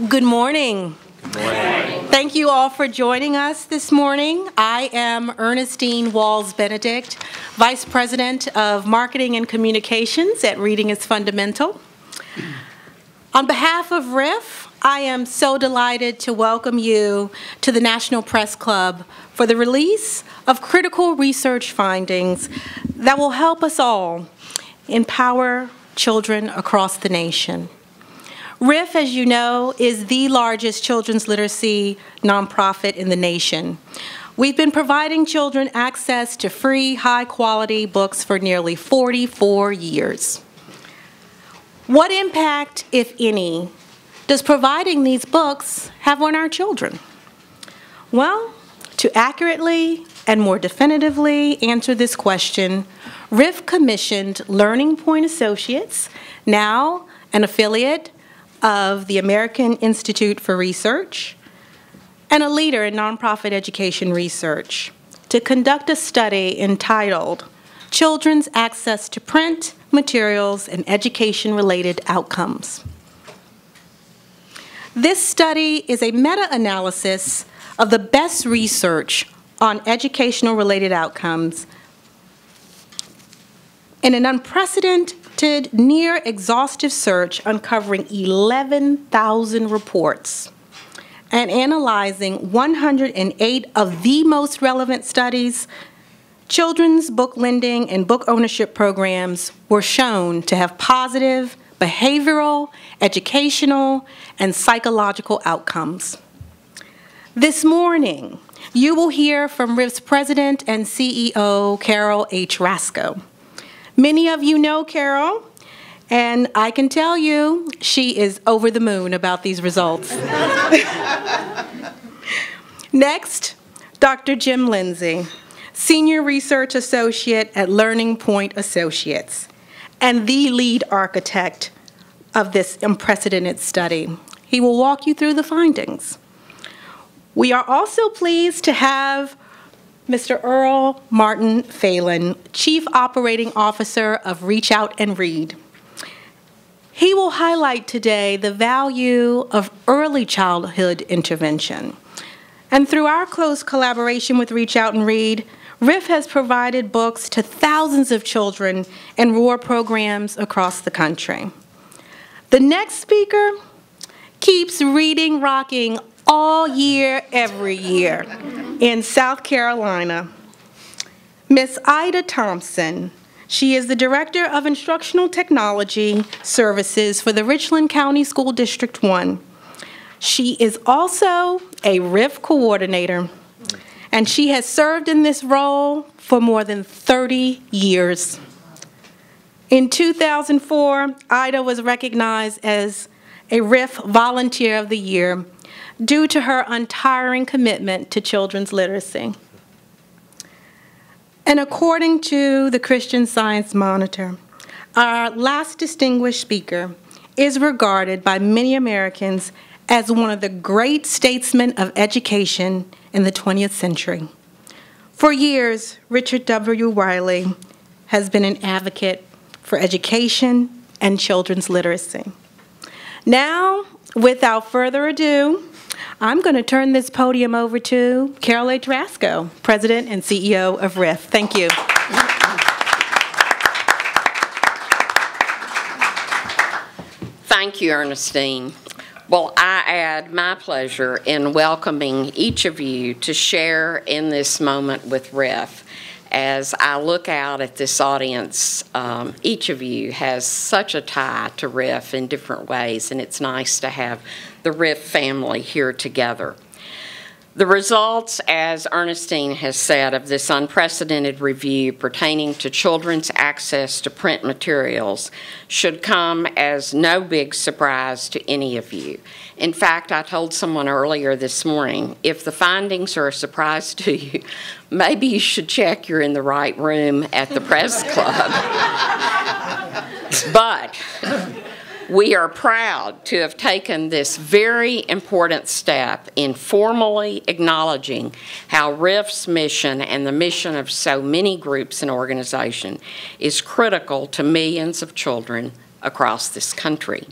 Good morning. Good morning. Thank you all for joining us this morning. I am Ernestine Benedict, Vice President of Marketing and Communications at Reading is Fundamental. On behalf of RIF, I am so delighted to welcome you to the National Press Club for the release of critical research findings that will help us all empower children across the nation. RIF, as you know, is the largest children's literacy nonprofit in the nation. We've been providing children access to free, high-quality books for nearly 44 years. What impact, if any, does providing these books have on our children? Well, to accurately and more definitively answer this question, RIF commissioned Learning Point Associates, now an affiliate of the American Institute for Research, and a leader in nonprofit education research, to conduct a study entitled Children's Access to Print, Materials, and Education-Related Outcomes. This study is a meta-analysis of the best research on educational-related outcomes in an unprecedented, near-exhaustive search uncovering 11,000 reports and analyzing 108 of the most relevant studies. Children's book lending and book ownership programs were shown to have positive behavioral, educational, and psychological outcomes. This morning, you will hear from RIF's President and CEO, Carol H. Rasco. Many of you know Carol, and I can tell you she is over the moon about these results. Next, Dr. Jim Lindsay, Senior Research Associate at Learning Point Associates, and the lead architect of this unprecedented study. He will walk you through the findings. We are also pleased to have Mr. Earl Martin Phelan, Chief Operating Officer of Reach Out and Read. He will highlight today the value of early childhood intervention. And through our close collaboration with Reach Out and Read, RIF has provided books to thousands of children in ROAR programs across the country. The next speaker keeps reading rocking all year, every year in South Carolina. Miss Ida Thompson. She is the Director of Instructional Technology Services for the Richland County School District 1. She is also a RIF coordinator, and she has served in this role for more than 30 years. In 2004, Ida was recognized as a RIF Volunteer of the Year due to her untiring commitment to children's literacy. And according to the Christian Science Monitor, our last distinguished speaker is regarded by many Americans as one of the great statesmen of education in the 20th century. For years, Richard W. Riley has been an advocate for education and children's literacy. Now, without further ado, I'm going to turn this podium over to Carol H. Rasco, President and CEO of RIF. Thank you. Thank you, Ernestine. Well, I add my pleasure in welcoming each of you to share in this moment with RIF. As I look out at this audience, each of you has such a tie to RIF in different ways, and it's nice to have the RIF family here together. The results, as Ernestine has said, of this unprecedented review pertaining to children's access to print materials should come as no big surprise to any of you. In fact, I told someone earlier this morning, if the findings are a surprise to you, maybe you should check you're in the right room at the press club. But we are proud to have taken this very important step in formally acknowledging how RIF's mission and the mission of so many groups and organizations is critical to millions of children across this country.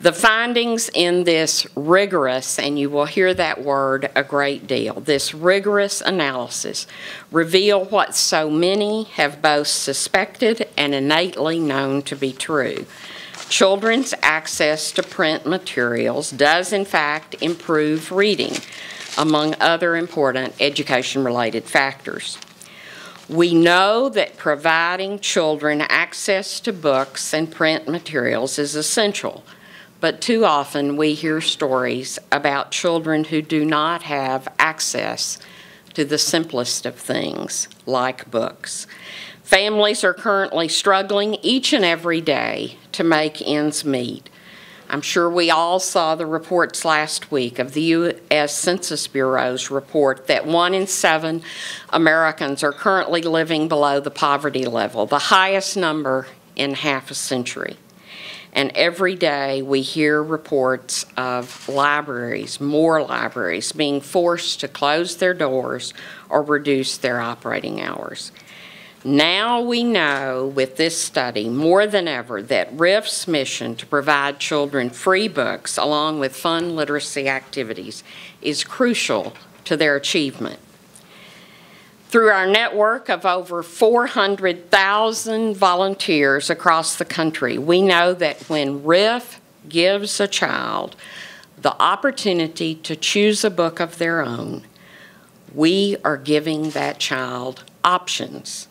The findings in this rigorous, and you will hear that word a great deal, this rigorous analysis reveal what so many have both suspected and innately known to be true. Children's access to print materials does in fact improve reading, among other important education-related factors. We know that providing children access to books and print materials is essential, but too often we hear stories about children who do not have access to the simplest of things, like books. Families are currently struggling each and every day to make ends meet. I'm sure we all saw the reports last week of the U.S. Census Bureau's report that 1 in 7 Americans are currently living below the poverty level, the highest number in half a century. And every day we hear reports of libraries, more libraries, being forced to close their doors or reduce their operating hours. Now we know with this study more than ever that RIF's mission to provide children free books along with fun literacy activities is crucial to their achievement. Through our network of over 400,000 volunteers across the country, we know that when RIF gives a child the opportunity to choose a book of their own, we are giving that child options.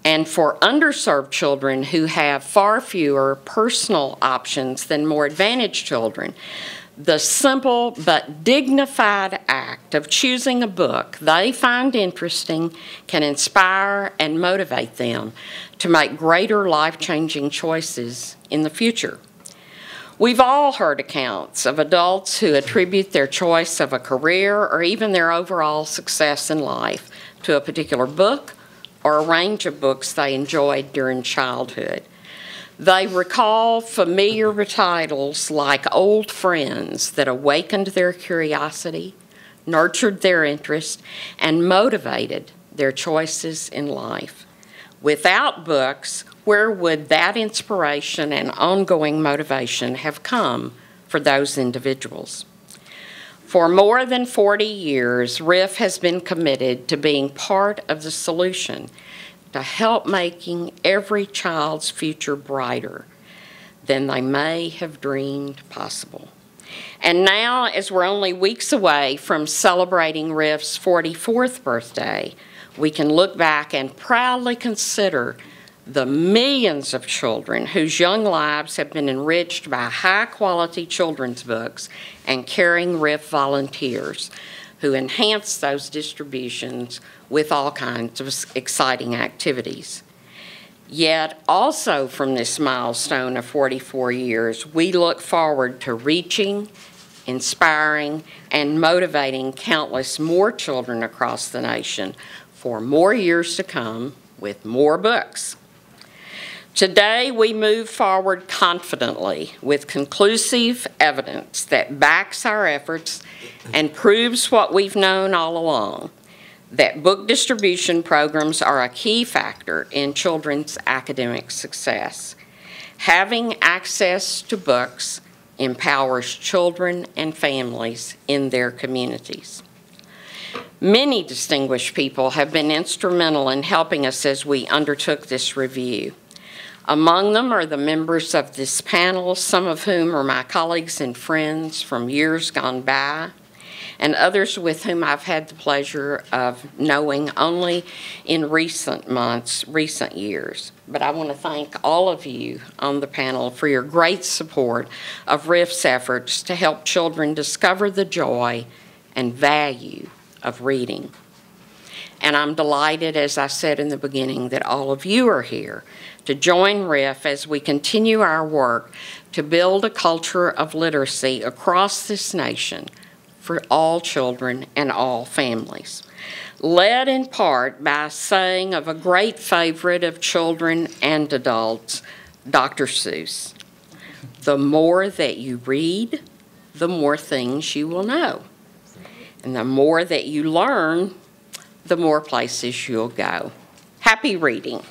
And for underserved children who have far fewer personal options than more advantaged children, the simple but dignified act of choosing a book they find interesting can inspire and motivate them to make greater life-changing choices in the future. We've all heard accounts of adults who attribute their choice of a career or even their overall success in life to a particular book or a range of books they enjoyed during childhood. They recall familiar titles like old friends that awakened their curiosity, nurtured their interest, and motivated their choices in life. Without books, where would that inspiration and ongoing motivation have come for those individuals? For more than 40 years, RIF has been committed to being part of the solution to help making every child's future brighter than they may have dreamed possible. And now, as we're only weeks away from celebrating RIF's 44th birthday, we can look back and proudly consider the millions of children whose young lives have been enriched by high-quality children's books and caring RIF volunteers who enhance those distributions with all kinds of exciting activities. Yet, also from this milestone of 44 years, we look forward to reaching, inspiring, and motivating countless more children across the nation for more years to come with more books. Today, we move forward confidently with conclusive evidence that backs our efforts and proves what we've known all along, that book distribution programs are a key factor in children's academic success. Having access to books empowers children and families in their communities. Many distinguished people have been instrumental in helping us as we undertook this review. Among them are the members of this panel, some of whom are my colleagues and friends from years gone by, and others with whom I've had the pleasure of knowing only in recent months, recent years. But I want to thank all of you on the panel for your great support of RIF's efforts to help children discover the joy and value of reading. And I'm delighted, as I said in the beginning, that all of you are here to join RIF as we continue our work to build a culture of literacy across this nation for all children and all families. Led in part by a saying of a great favorite of children and adults, Dr. Seuss, "The more that you read, the more things you will know. And the more that you learn, the more places you'll go." Happy reading.